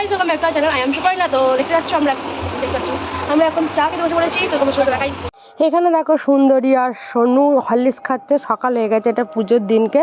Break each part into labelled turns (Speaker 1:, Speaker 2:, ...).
Speaker 1: Guys, welcome back to channel. I am Suparina. তো দেখতে পাচ্ছ আমরা এখন চা খেতে বসে পড়েছি। তো তোমার সাথে দেখাই। এখানে দেখো সুন্দরী আর সোনু হরলিক্স খাচ্ছে। সকাল হয়ে গেছে, এটা পুজোর দিনকে।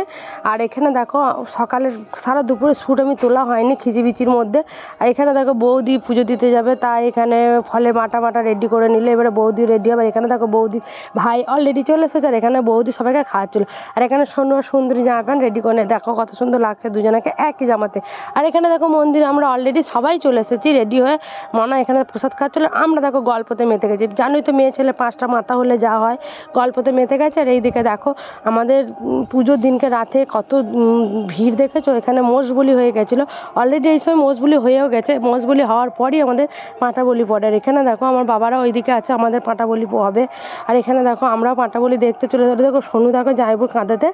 Speaker 1: আর এখানে দেখো সকালে সারা দুপুরে শ্যুট আমি তোলা হয়নি খিচিবিচির মধ্যে। আর এখানে দেখো বৌদি পুজো দিতে যাবে, তাই এখানে ফলে মাটা রেডি করে নিলে এবারে বৌদি রেডি হবে। আর এখানে দেখো বৌদি ভাই অলরেডি চলে এসেছে, আর এখানে বৌদি সবাইকে খাওয়াচ্ছিল। আর এখানে সোনু আর সুন্দরী জামা প্যান্ট রেডি করে দেখো কত সুন্দর লাগছে দুজনকে একই জামাতে। আর এখানে দেখো মন্দিরে আমরা অলরেডি সবাই চলে এসেছি রেডি হয়ে। মনা এখানে প্রসাদ খাচ্ছিল, আমরা দেখো গল্পতে মেতে গেছি। জানোই তো মেয়ে ছেলে 5টা মাথা হলে যা হয়, গল্পতে মেতে গেছে। আর এইদিকে দেখো আমাদের পুজোর দিনকে রাতে কত ভিড় দেখেছো। এখানে মোষ বলি হয়ে গেছিলো অলরেডি, এই সময় মোষ বলি হয়েও গেছে। মোষ বলি হওয়ার পরই আমাদের পাঁটা বলি পড়ে। আর এখানে দেখো আমার বাবারা ওইদিকে আছে, আমাদের পাঁটা বলি হবে। আর এখানে দেখো আমরাও পাঁটা বলি দেখতে চলে যাবো। দেখো সোনু দেখো জায়বুর কাঁদাতে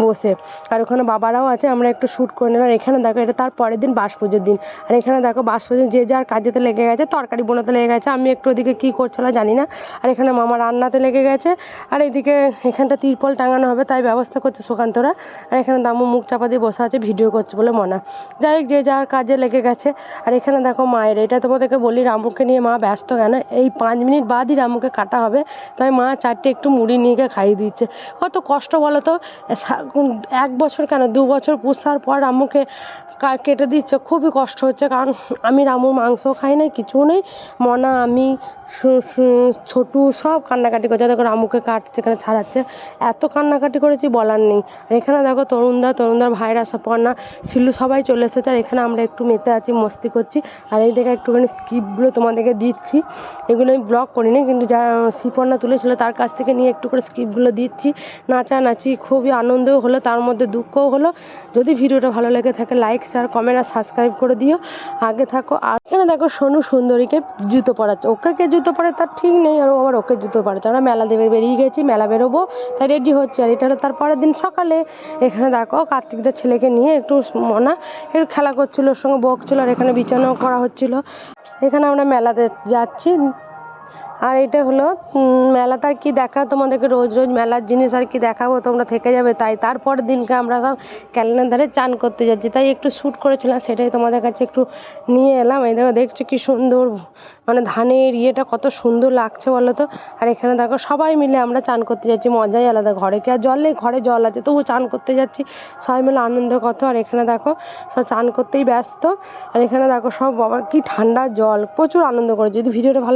Speaker 1: বসে, আর ওখানে বাবারাও আছে। আমরা একটু শ্যুট করে নিলাম। আর এখানে দেখো এটা তার পরের দিন বাস পুজোর দিন। আর এখানে দেখো বাস পুজোর যে যার কাজেতে লেগে গেছে, তরকারি বোনাতে লেগে গেছে। আমি একটু ওদিকে কী করছিলাম জানি না। আর এখানে মামা রান্নাতে লেগে গেছে। আর এইদিকে এখানটা তিরপল টাঙানো হবে, তাই ব্যবস্থা করছে সুকান্তরা। আর এখানে দামু মুখ চাপা দিয়ে বসে আছে, ভিডিও করছে বলে মনা। যাই হোক, যে যার কাজে লেগে গেছে। আর এখানে দেখো মায়ের, এটা তোমাদেরকে বলি রামুকে নিয়ে মা ব্যস্ত কেন, এই 5 মিনিট বাদই রামুকে কাটা হবে। তাই মা 4টে একটু মুড়ি নিয়ে গিয়ে খাইয়ে দিচ্ছে। কত কষ্ট বলো তো, 1 বছর কেন 2 বছর পুষার পর রামুকে কেটে দিচ্ছে। খুবই কষ্ট হচ্ছে, কারণ আমি রামুর মাংস খাই নাই, কিছু নেই। মনা, আমি, ছোটু সব কান্নাকাটি করছে। দেখো রামুকে কাটছে, এখানে ছাড়াচ্ছে। এত কান্নাকাটি করেছি বলার নেই। আর এখানে দেখো তরুণদার ভাইরা সপর্ণা শিলু সবাই চলে এসেছে। আর এখানে আমরা একটু মেতে আছি, মস্তি করছি। আর এই দেখে একটুখানি স্ক্রিপ্টগুলো তোমাদেরকে দিচ্ছি। এগুলো আমি ব্লগ করিনি, কিন্তু যা শিপর্ণা তুলেছিল তার কাছ থেকে নিয়ে একটু করে স্ক্রিপ্টগুলো দিচ্ছি। নাচানাচি খুবই আনন্দও হলো, তার মধ্যে দুঃখও হলো। যদি ভিডিওটা ভালো লেগে থাকে লাইক শেয়ার কমেন্ট আর সাবস্ক্রাইব করে দিও, আগে থাকো। আর এখানে দেখো সোনু সুন্দরীকে জুতো পরাচ্ছে। ওকে কে জুতো পরে তার ঠিক নেই, আর ও আবার ওকে জুতো পরাচ্ছে। আমরা মেলা দেবে বেরিয়ে গেছি, মেলা বেরোবো তাই রেডি হচ্ছে। আর এটা হলো তার পরের দিন সকালে। এখানে দেখো কার্তিকদের ছেলেকে নিয়ে একটু মনা একটু খেলা করছিল, ওর সঙ্গে বকছিল। আর এখানে বিছানাও করা হচ্ছিল। এখানে আমরা মেলাতে যাচ্ছি। আর এটা হলো মেলাতে আর কি দেখা, তোমাদেরকে রোজ মেলার জিনিস আর কি দেখাবো, তোমরা থেকে যাবে। তাই তারপরের দিনকে আমরা সব ক্যালেন্ডার ধারে চান করতে যাচ্ছি, তাই একটু শ্যুট করেছিলাম, সেটাই তোমাদের কাছে একটু নিয়ে এলাম। এই দেখো দেখছো কি সুন্দর, মানে ধানের ইয়েটা কত সুন্দর লাগছে বলো তো। আর এখানে দেখো সবাই মিলে আমরা চান করতে যাচ্ছি, মজাই আলাদা। ঘরে কি আর জল নেই, ঘরে জল আছে, তবু চান করতে যাচ্ছি সবাই মিলে, আনন্দ কত। আর এখানে দেখো সব চান করতেই ব্যস্ত। আর এখানে দেখো সব বাবা কি ঠান্ডা জল, প্রচুর আনন্দ করে। যদি ভিডিওটা ভালো